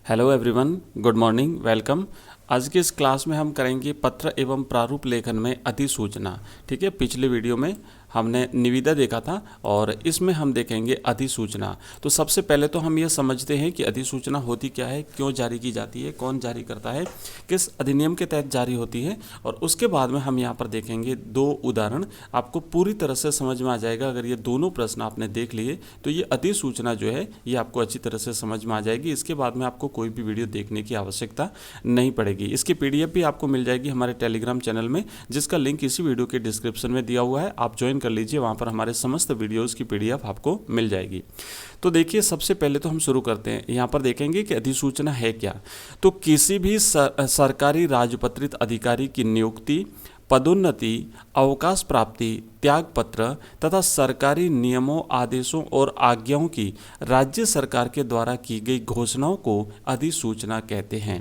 Hello everyone, good morning, welcome. आज के इस क्लास में हम करेंगे पत्र एवं प्रारूप लेखन में अधिसूचना। ठीक है, पिछले वीडियो में हमने निविदा देखा था और इसमें हम देखेंगे अधिसूचना। तो सबसे पहले तो हम ये समझते हैं कि अधिसूचना होती क्या है, क्यों जारी की जाती है, कौन जारी करता है, किस अधिनियम के तहत जारी होती है, और उसके बाद में हम यहाँ पर देखेंगे दो उदाहरण। आपको पूरी तरह से समझ में आ जाएगा। अगर ये दोनों प्रश्न आपने देख लिए तो ये अधिसूचना जो है ये आपको अच्छी तरह से समझ में आ जाएगी। इसके बाद में आपको कोई भी वीडियो देखने की आवश्यकता नहीं पड़ेगी। इसकी पीडीएफ भी आपको मिल जाएगी हमारे टेलीग्राम चैनल में, जिसका लिंक इसी वीडियो के डिस्क्रिप्शन में दिया हुआ है। आप ज्वाइन कर लीजिए, वहाँ पर हमारे समस्त वीडियोज़ की पीडीएफ आपको मिल जाएगी। तो देखिए, सबसे पहले तो हम शुरू करते हैं। यहाँ पर देखेंगे कि अधिसूचना है क्या। तो किसी भी सरकारी राजपत्रित अधिकारी की नियुक्ति, पदोन्नति, अवकाश प्राप्ति, त्यागपत्र तथा सरकारी नियमों, आदेशों और आज्ञाओं की राज्य सरकार के द्वारा की गई घोषणाओं को अधिसूचना कहते हैं।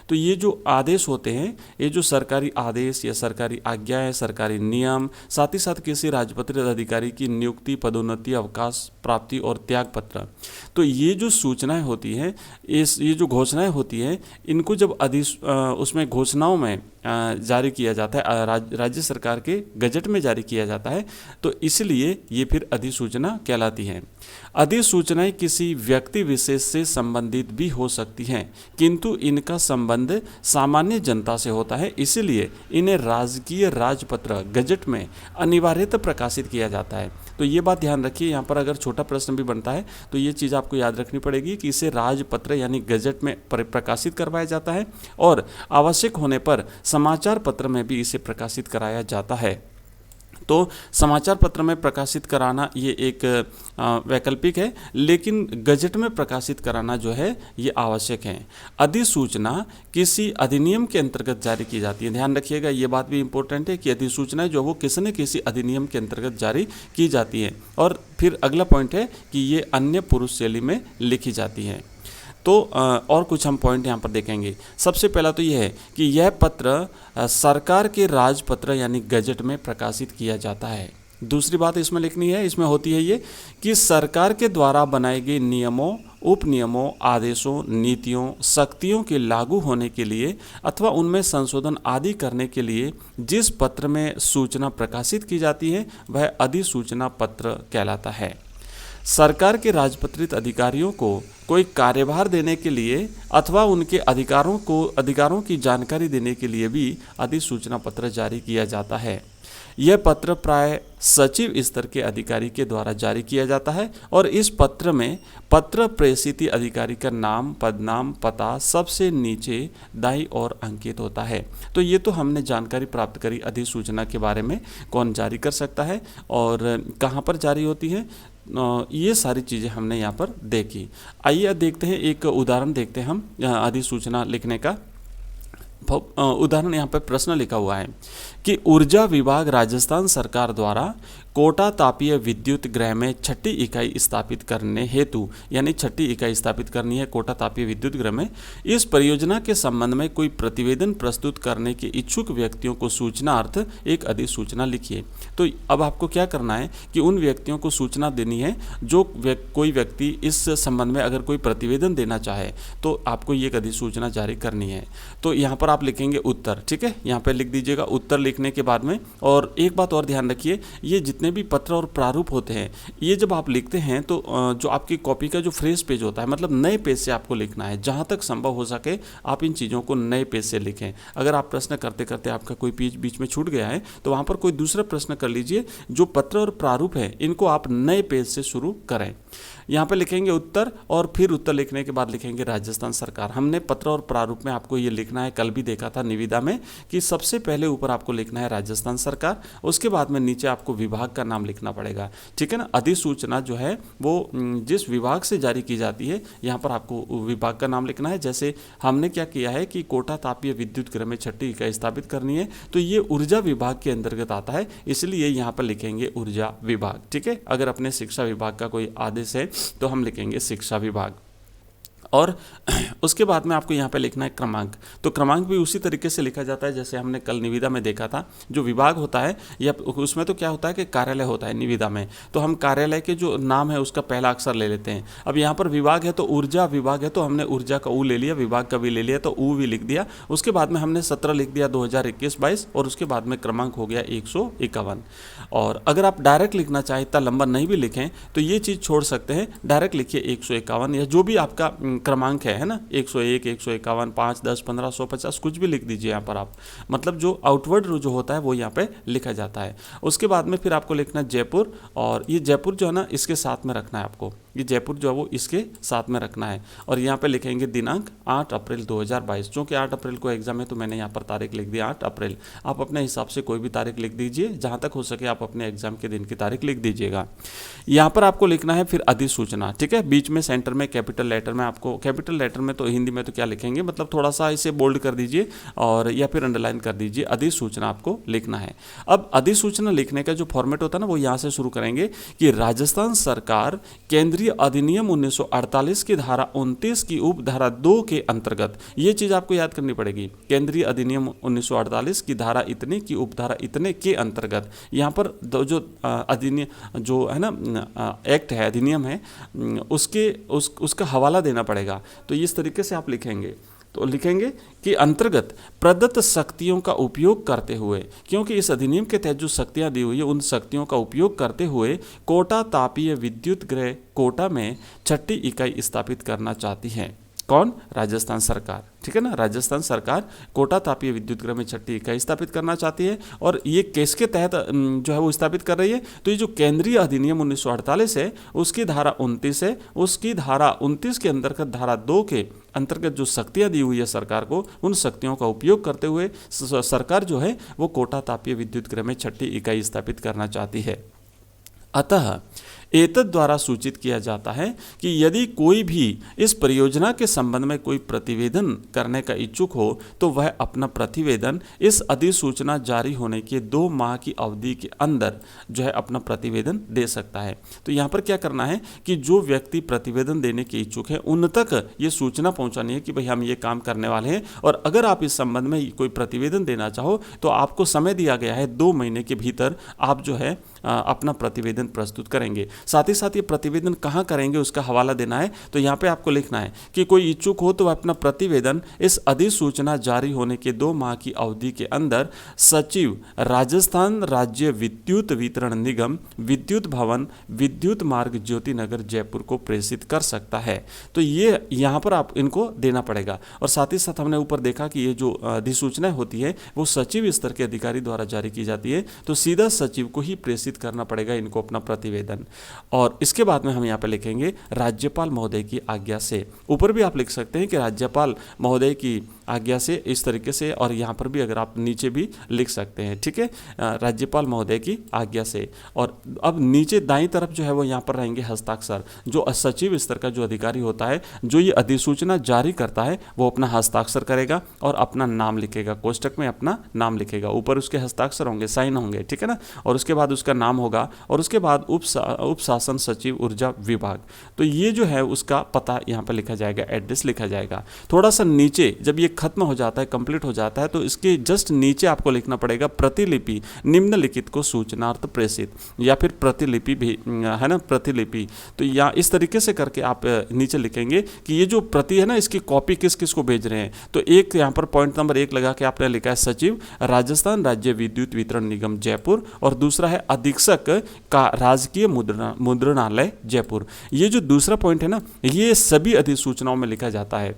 तो ये जो आदेश होते हैं, ये जो सरकारी आदेश या सरकारी आज्ञाएं, सरकारी नियम, साथ ही साथ किसी राजपत्रित अधिकारी की नियुक्ति, पदोन्नति, अवकाश प्राप्ति और त्यागपत्र, तो ये जो सूचनाएं होती हैं, ये जो घोषणाएं होती हैं, इनको जब उसमें घोषणाओं में जारी किया जाता है, राज्य सरकार के गजट में जारी किया जाता है, तो इसलिए ये फिर अधिसूचना कहलाती हैं। अधिसूचनाएं किसी व्यक्ति विशेष से संबंधित भी हो सकती हैं, किंतु इनका संबंध सामान्य जनता से होता है, इसलिए इन्हें राजकीय राजपत्र गजट में अनिवार्यतः प्रकाशित किया जाता है। तो ये बात ध्यान रखिए। यहाँ पर अगर छोटा प्रश्न भी बनता है तो ये चीज़ आपको याद रखनी पड़ेगी कि इसे राजपत्र यानी गजट में प्रकाशित करवाया जाता है, और आवश्यक होने पर समाचार पत्र में भी इसे प्रकाशित कराया जाता है। तो समाचार पत्र में प्रकाशित कराना ये एक वैकल्पिक है, लेकिन गजट में प्रकाशित कराना जो है ये आवश्यक है। अधिसूचना किसी अधिनियम के अंतर्गत जारी की जाती है। ध्यान रखिएगा, ये बात भी इंपॉर्टेंट है कि अधिसूचना जो वो किसी न किसी अधिनियम के अंतर्गत जारी की जाती है। और फिर अगला पॉइंट है कि ये अन्य पुरुष शैली में लिखी जाती है। तो और कुछ हम पॉइंट यहाँ पर देखेंगे। सबसे पहला तो यह है कि यह पत्र सरकार के राजपत्र यानी गजट में प्रकाशित किया जाता है। दूसरी बात इसमें लिखनी है, इसमें होती है ये कि सरकार के द्वारा बनाए गए नियमों, उपनियमों, आदेशों, नीतियों, शक्तियों के लागू होने के लिए अथवा उनमें संशोधन आदि करने के लिए जिस पत्र में सूचना प्रकाशित की जाती है वह अधिसूचना पत्र कहलाता है। सरकार के राजपत्रित अधिकारियों को कोई कार्यभार देने के लिए अथवा उनके अधिकारों की जानकारी देने के लिए भी अधिसूचना पत्र जारी किया जाता है। यह पत्र प्राय सचिव स्तर के अधिकारी के द्वारा जारी किया जाता है, और इस पत्र में पत्र प्रेषित अधिकारी का नाम, पदनाम, पता सबसे नीचे दाईं ओर अंकित होता है। तो ये तो हमने जानकारी प्राप्त करी अधिसूचना के बारे में, कौन जारी कर सकता है और कहाँ पर जारी होती है, ये सारी चीज़ें हमने यहाँ पर देखी। आइए देखते हैं, एक उदाहरण देखते हैं हम अधिसूचना लिखने का। उदाहरण यहाँ पर प्रश्न लिखा हुआ है कि ऊर्जा विभाग राजस्थान सरकार द्वारा कोटा तापीय विद्युत गृह में छठी इकाई स्थापित करने हेतु, यानी छठी इकाई स्थापित करनी है कोटा तापीय विद्युत गृह में, इस परियोजना के संबंध में कोई प्रतिवेदन प्रस्तुत करने के इच्छुक व्यक्तियों को सूचनार्थ एक अधिसूचना लिखिए। तो अब आपको क्या करना है कि उन व्यक्तियों को सूचना देनी है जो कोई व्यक्ति इस संबंध में अगर कोई प्रतिवेदन देना चाहे तो आपको ये एक अधिसूचना जारी करनी है। तो यहाँ पर आप लिखेंगे उत्तर। ठीक है, यहाँ पर लिख दीजिएगा उत्तर लिखने के बाद में। और एक बात और ध्यान रखिए, ये जितने भी पत्र और प्रारूप होते हैं, ये जब आप लिखते हैं तो जो आपकी कॉपी का जो फ्रेश पेज होता है, मतलब नए पेज से आपको लिखना है। जहाँ तक संभव हो सके आप इन चीज़ों को नए पेज से लिखें। अगर आप प्रश्न करते करते आपका कोई पेज बीच में छूट गया है तो वहाँ पर कोई दूसरा प्रश्न कर लीजिए। जो पत्र और प्रारूप है इनको आप नए पेज से शुरू करें। यहाँ पे लिखेंगे उत्तर, और फिर उत्तर लिखने के बाद लिखेंगे राजस्थान सरकार। हमने पत्र और प्रारूप में आपको ये लिखना है, कल भी देखा था निविदा में, कि सबसे पहले ऊपर आपको लिखना है राजस्थान सरकार, उसके बाद में नीचे आपको विभाग का नाम लिखना पड़ेगा। ठीक है ना। अधिसूचना जो है वो जिस विभाग से जारी की जाती है, यहाँ पर आपको विभाग का नाम लिखना है। जैसे हमने क्या किया है कि कोटा तापीय विद्युत गृह में छठी इकाई स्थापित करनी है, तो ये ऊर्जा विभाग के अंतर्गत आता है, इसलिए यहाँ पर लिखेंगे ऊर्जा विभाग। ठीक है। अगर अपने शिक्षा विभाग का कोई आदेश है तो हम लिखेंगे शिक्षा विभाग। और उसके बाद में आपको यहाँ पे लिखना है क्रमांक। तो क्रमांक भी उसी तरीके से लिखा जाता है जैसे हमने कल निविदा में देखा था। जो विभाग होता है या उसमें तो क्या होता है कि कार्यालय होता है निविदा में, तो हम कार्यालय के जो नाम है उसका पहला अक्षर ले लेते हैं। अब यहाँ पर विभाग है तो ऊर्जा विभाग है तो हमने ऊर्जा का ऊ ले लिया, विभाग का भी ले लिया तो ऊ भी लिख दिया। उसके बाद में हमने 17 लिख दिया 2021-22 और उसके बाद में क्रमांक हो गया 151। और अगर आप डायरेक्ट लिखना चाहें इतना लंबा नहीं भी लिखें तो ये चीज़ छोड़ सकते हैं, डायरेक्ट लिखिए 151 या जो भी आपका क्रमांक है ना, 101, 151, 5, 10, 15, 100, 50 कुछ भी लिख दीजिए यहाँ पर आप, मतलब जो आउटवर्ड जो होता है वो यहाँ पे लिखा जाता है। उसके बाद में फिर आपको लिखना जयपुर, और ये जयपुर जो है ना इसके साथ में रखना है आपको, ये जयपुर जो है वो इसके साथ में रखना है। और यहाँ पे लिखेंगे दिनांक 8 अप्रैल 2022, चूँकि 8 अप्रैल को एग्जाम है तो मैंने यहाँ पर तारीख लिख दी 8 अप्रैल। आप अपने हिसाब से कोई भी तारीख लिख दीजिए, जहाँ तक हो सके आप अपने एग्जाम के दिन की तारीख लिख दीजिएगा। यहाँ पर आपको लिखना है फिर अधिसूचना, ठीक है। बीच में सेंटर में कैपिटल लेटर में आपको, कैपिटल लेटर में तो हिंदी में तो क्या लिखेंगे, मतलब थोड़ा सा इसे बोल्ड कर दीजिए और या फिर अंडरलाइन कर दीजिए, अधिसूचना आपको लिखना है। अब अधिसूचना लिखने का जो फॉर्मेट होता है ना वो यहाँ से शुरू करेंगे कि राजस्थान सरकार केंद्रीय अधिनियम 1948 की धारा 29 की उप धारा 2 के अंतर्गत, ये चीज़ आपको याद करनी पड़ेगी, केंद्रीय अधिनियम 1948 की धारा इतने की उप धारा इतने के अंतर्गत, यहाँ पर जो अधिनियम जो है ना एक्ट है, अधिनियम है, उसका हवाला देना पड़ेगा। तो इस तरीके से आप लिखेंगे, तो लिखेंगे कि अंतर्गत प्रदत्त शक्तियों का उपयोग करते हुए, क्योंकि इस अधिनियम के तहत जो शक्तियां दी हुई है उन शक्तियों का उपयोग करते हुए कोटा तापीय विद्युत गृह कोटा में 6ठी इकाई स्थापित करना चाहती है। कौन? राजस्थान सरकार, ठीक है ना। राजस्थान सरकार कोटा तापीय विद्युत गृह में 6ठी इकाई स्थापित करना चाहती है। और ये किसके तहत जो है वो स्थापित कर रही है, तो ये जो केंद्रीय अधिनियम 1948 है उसकी धारा 29 है, उसकी धारा 29 के अंतर्गत धारा 2 के अंतर्गत जो शक्तियां दी हुई है सरकार को, उन शक्तियों का उपयोग करते हुए सरकार जो है वो कोटा तापीय विद्युत गृह में 6ठी इकाई स्थापित करना चाहती है। अतः एतद द्वारा सूचित किया जाता है कि यदि कोई भी इस परियोजना के संबंध में कोई प्रतिवेदन करने का इच्छुक हो तो वह अपना प्रतिवेदन इस अधिसूचना जारी होने के 2 माह की अवधि के अंदर जो है अपना प्रतिवेदन दे सकता है। तो यहाँ पर क्या करना है कि जो व्यक्ति प्रतिवेदन देने के इच्छुक है उन तक ये सूचना पहुँचानी है कि भाई हम ये काम करने वाले हैं, और अगर आप इस संबंध में कोई प्रतिवेदन देना चाहो तो आपको समय दिया गया है 2 महीने के भीतर आप जो है अपना प्रतिवेदन प्रस्तुत करेंगे। साथ ही साथ ये प्रतिवेदन कहाँ करेंगे उसका हवाला देना है। तो यहाँ पे आपको लिखना है कि कोई इच्छुक हो तो अपना प्रतिवेदन इस अधिसूचना जारी होने के 2 माह की अवधि के अंदर सचिव राजस्थान राज्य विद्युत वितरण निगम विद्युत भवन विद्युत मार्ग ज्योति नगर जयपुर को प्रेषित कर सकता है। तो ये यहाँ पर आप इनको देना पड़ेगा। और साथ ही साथ हमने ऊपर देखा कि ये जो अधिसूचना होती है वो सचिव स्तर के अधिकारी द्वारा जारी की जाती है, तो सीधा सचिव को ही प्रेषित करना पड़ेगा इनको अपना प्रतिवेदन। और इसके बाद में हम यहाँ पे लिखेंगे राज्यपाल महोदय की आज्ञा से। ऊपर भी आप लिख सकते हैं कि राज्यपाल महोदय की आज्ञा से, इस तरीके से, और यहाँ पर भी अगर आप नीचे भी लिख सकते हैं, ठीक है, राज्यपाल महोदय की आज्ञा से। और अब नीचे दाईं तरफ जो है वो यहाँ पर रहेंगे हस्ताक्षर। जो सचिव स्तर का जो अधिकारी होता है जो ये अधिसूचना जारी करता है वो अपना हस्ताक्षर करेगा और अपना नाम लिखेगा, कोष्टक में अपना नाम लिखेगा, ऊपर उसके हस्ताक्षर होंगे, साइन होंगे, ठीक है ना। और उसके बाद उसका नाम होगा और उसके बाद उप शासन सचिव ऊर्जा विभाग। तो ये जो है उसका पता यहाँ पर लिखा जाएगा, एड्रेस लिखा जाएगा। थोड़ा सा नीचे जब ये खत्म हो जाता है, कंप्लीट हो जाता है, तो इसके जस्ट नीचे आपको लिखना पड़ेगा प्रतिलिपि निम्नलिखित को सूचनार्थ प्रेषित, या फिर प्रतिलिपि भी है ना, प्रतिलिपि। तो या इस तरीके से करके आप नीचे लिखेंगे कि ये जो प्रति है ना इसकी कॉपी किस किस को भेज रहे हैं। तो एक यहाँ पर पॉइंट नंबर 1 लगा के आपने लिखा है सचिव राजस्थान राज्य विद्युत वितरण निगम जयपुर, और दूसरा है अधीक्षक का राजकीय मुद्रणालय जयपुर। ये जो दूसरा पॉइंट है ना ये सभी अधिसूचनाओं में लिखा जाता है।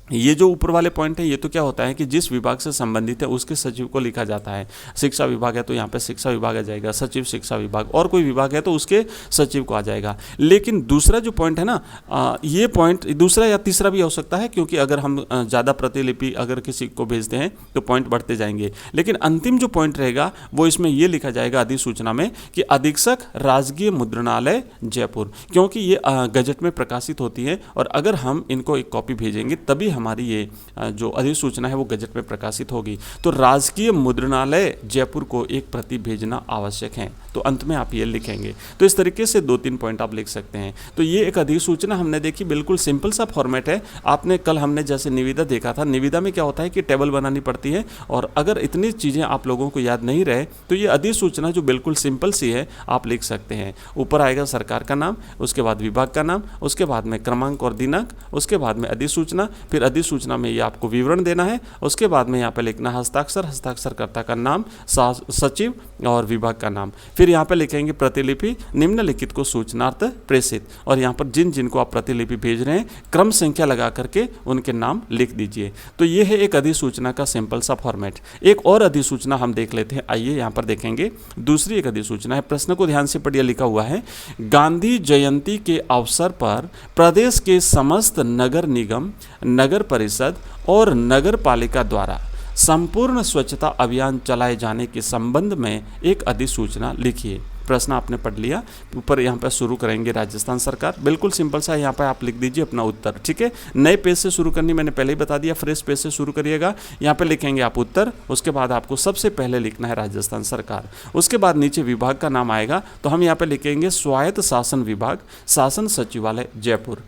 ये जो ऊपर वाले पॉइंट है ये तो क्या होता है कि जिस विभाग से संबंधित है उसके सचिव को लिखा जाता है। शिक्षा विभाग है तो यहाँ पे शिक्षा विभाग आ जाएगा, सचिव शिक्षा विभाग, और कोई विभाग है तो उसके सचिव को आ जाएगा। लेकिन दूसरा जो पॉइंट है ना ये पॉइंट दूसरा या तीसरा भी हो सकता है, क्योंकि अगर हम ज़्यादा प्रतिलिपि अगर किसी को भेजते हैं तो पॉइंट बढ़ते जाएंगे। लेकिन अंतिम जो पॉइंट रहेगा वो इसमें ये लिखा जाएगा अधिसूचना में कि अधीक्षक राजकीय मुद्रणालय जयपुर, क्योंकि ये गजट में प्रकाशित होती है और अगर हम इनको एक कॉपी भेजेंगे तभी हमारी ये जो अधिसूचना है वो गजट में प्रकाशित होगी। तो राजकीय मुद्रणालय जयपुर को एक प्रति भेजना आवश्यक है। तो अंत में आप ये लिखेंगे। तो इस तरीके से 2-3 पॉइंट आप लिख सकते हैं। तो ये एक अधिसूचना हमने देखी, बिल्कुल सिंपल सा फॉर्मेट है। आपने कल हमने जैसे निविदा देखा था, निविदा में क्या होता है कि टेबल बनानी पड़ती है, और अगर इतनी चीज़ें आप लोगों को याद नहीं रहे तो ये अधिसूचना जो बिल्कुल सिंपल सी है आप लिख सकते हैं। ऊपर आएगा सरकार का नाम, उसके बाद विभाग का नाम, उसके बाद में क्रमांक और दिनांक, उसके बाद में अधिसूचना, फिर अधिसूचना में ये आपको विवरण देना है, उसके बाद में यहाँ पे लिखना हस्ताक्षर, हस्ताक्षरकर्ता का नाम, सचिव और विभाग का नाम, फिर यहाँ पे लिखेंगे प्रतिलिपि निम्नलिखित को सूचनार्थ प्रेषित, और यहाँ पर जिन जिनको आप प्रतिलिपि भेज रहे हैं क्रम संख्या लगा करके उनके नाम लिख दीजिए। तो ये है एक अधिसूचना का सिंपल सा फॉर्मेट। एक और अधिसूचना हम देख लेते हैं, आइए यहाँ पर देखेंगे। दूसरी एक अधिसूचना है, प्रश्न को ध्यान से पढ़िए, लिखा हुआ है गांधी जयंती के अवसर पर प्रदेश के समस्त नगर निगम, नगर परिषद और नगर पालिका द्वारा संपूर्ण स्वच्छता अभियान चलाए जाने के संबंध में एक अधिसूचना लिखिए। प्रश्न आपने पढ़ लिया। ऊपर यहाँ पर शुरू करेंगे राजस्थान सरकार, बिल्कुल सिंपल सा, यहाँ पर आप लिख दीजिए अपना उत्तर। ठीक है, नए पेज से शुरू करनी, मैंने पहले ही बता दिया, फ्रेश पेज से शुरू करिएगा। यहाँ पे लिखेंगे आप उत्तर, उसके बाद आपको सबसे पहले लिखना है राजस्थान सरकार, उसके बाद नीचे विभाग का नाम आएगा, तो हम यहाँ पे लिखेंगे स्वायत्त शासन विभाग, शासन सचिवालय जयपुर।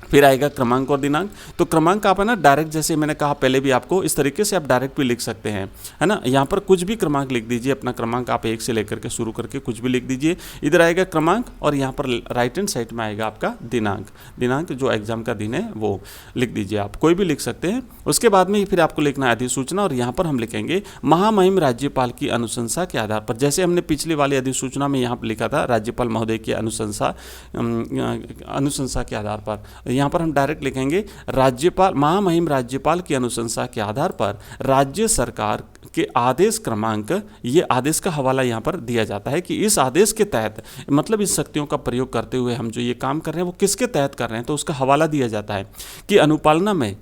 फिर आएगा क्रमांक और दिनांक। तो क्रमांक आप है ना डायरेक्ट, जैसे मैंने कहा पहले भी आपको, इस तरीके से आप डायरेक्ट भी लिख सकते हैं, है ना। यहाँ पर कुछ भी क्रमांक लिख दीजिए, अपना क्रमांक आप 1 से लेकर के शुरू करके कुछ भी लिख दीजिए। इधर आएगा क्रमांक और यहाँ पर राइट हैंड साइड में आएगा आपका दिनांक, दिनांक जो एग्जाम का दिन है वो लिख दीजिए, आप कोई भी लिख सकते हैं। उसके बाद में फिर आपको लिखना है अधिसूचना, और यहाँ पर हम लिखेंगे महामहिम राज्यपाल की अनुशंसा के आधार पर, जैसे हमने पिछली वाली अधिसूचना में यहाँ पर लिखा था राज्यपाल महोदय की अनुशंसा के आधार पर, यहाँ पर हम डायरेक्ट लिखेंगे राज्यपाल, महामहिम राज्यपाल की अनुशंसा के आधार पर राज्य सरकार के आदेश क्रमांक, ये आदेश का हवाला यहाँ पर दिया जाता है कि इस आदेश के तहत, मतलब इस शक्तियों का प्रयोग करते हुए हम जो ये काम कर रहे हैं वो किसके तहत कर रहे हैं, तो उसका हवाला दिया जाता है कि अनुपालना में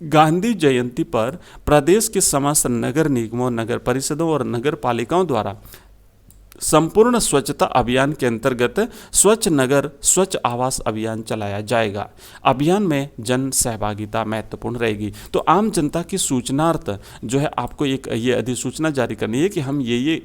गांधी जयंती पर प्रदेश के समस्त नगर निगमों, नगर परिषदों और नगर पालिकाओं द्वारा संपूर्ण स्वच्छता अभियान के अंतर्गत स्वच्छ नगर स्वच्छ आवास अभियान चलाया जाएगा। अभियान में जन सहभागिता महत्वपूर्ण रहेगी। तो आम जनता की सूचनार्थ जो है आपको एक ये अधिसूचना जारी करनी है कि हम ये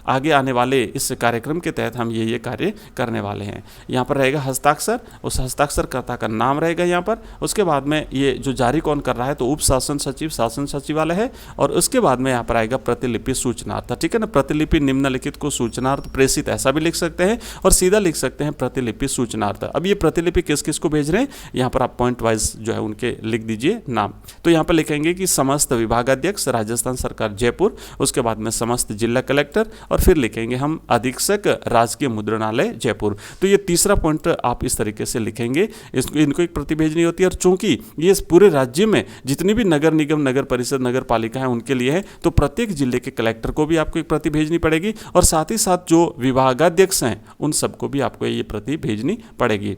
आगे आने वाले इस कार्यक्रम के तहत हम ये कार्य करने वाले हैं। यहाँ पर रहेगा हस्ताक्षर, उस हस्ताक्षरकर्ता का नाम रहेगा यहाँ पर। उसके बाद में ये जो जारी कौन कर रहा है तो उप शासन सचिव, शासन सचिवालय है। और उसके बाद में यहाँ पर आएगा प्रतिलिपि सूचनार्थ, ठीक है ना। प्रतिलिपि निम्नलिखित को सूचनार्थ प्रेषित, ऐसा भी लिख सकते हैं और सीधा लिख सकते हैं प्रतिलिपि सूचनार्थ। अब ये प्रतिलिपि किस किस को भेज रहे हैं, यहाँ पर आप पॉइंट वाइज जो है उनके लिख दीजिए नाम। तो यहाँ पर लिखेंगे कि समस्त विभागाध्यक्ष राजस्थान सरकार जयपुर, उसके बाद में समस्त जिला कलेक्टर, और फिर लिखेंगे हम अधीक्षक राजकीय मुद्रणालय जयपुर। तो ये तीसरा पॉइंट आप इस तरीके से लिखेंगे। इनको एक प्रति भेजनी होती है, और चूंकि ये पूरे राज्य में जितनी भी नगर निगम, नगर परिषद, नगर पालिका है उनके लिए है, तो प्रत्येक जिले के कलेक्टर को भी आपको एक प्रति भेजनी पड़ेगी, और साथ ही साथ जो विभागाध्यक्ष हैं उन सबको भी आपको ये प्रति भेजनी पड़ेगी।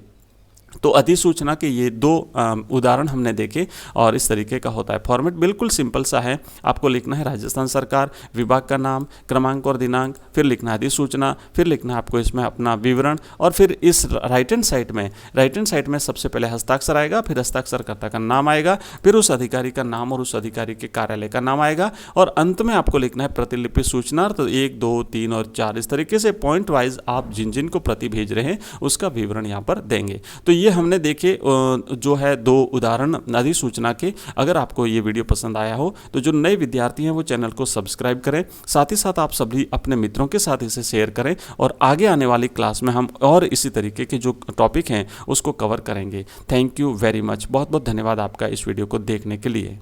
तो अधिसूचना के ये दो उदाहरण हमने देखे, और इस तरीके का होता है फॉर्मेट। बिल्कुल सिंपल सा है। आपको लिखना है राजस्थान सरकार, विभाग का नाम, क्रमांक और दिनांक, फिर लिखना है अधिसूचना, फिर लिखना है आपको इसमें अपना विवरण, और फिर इस राइट हैंड साइड में सबसे पहले हस्ताक्षर आएगा, फिर हस्ताक्षरकर्ता का नाम आएगा, फिर उस अधिकारी का नाम और उस अधिकारी के कार्यालय का नाम आएगा, और अंत में आपको लिखना है प्रतिलिपि सूचनार्थ 1, 2, 3 और 4। इस तरीके से पॉइंट वाइज आप जिन जिन को प्रति भेज रहे हैं उसका विवरण यहाँ पर देंगे। तो ये हमने देखे जो है दो उदाहरण अधिसूचना के। अगर आपको ये वीडियो पसंद आया हो तो जो नए विद्यार्थी हैं वो चैनल को सब्सक्राइब करें, साथ ही साथ आप सभी अपने मित्रों के साथ इसे शेयर करें, और आगे आने वाली क्लास में हम और इसी तरीके के जो टॉपिक हैं उसको कवर करेंगे। Thank you very much. बहुत बहुत धन्यवाद आपका इस वीडियो को देखने के लिए।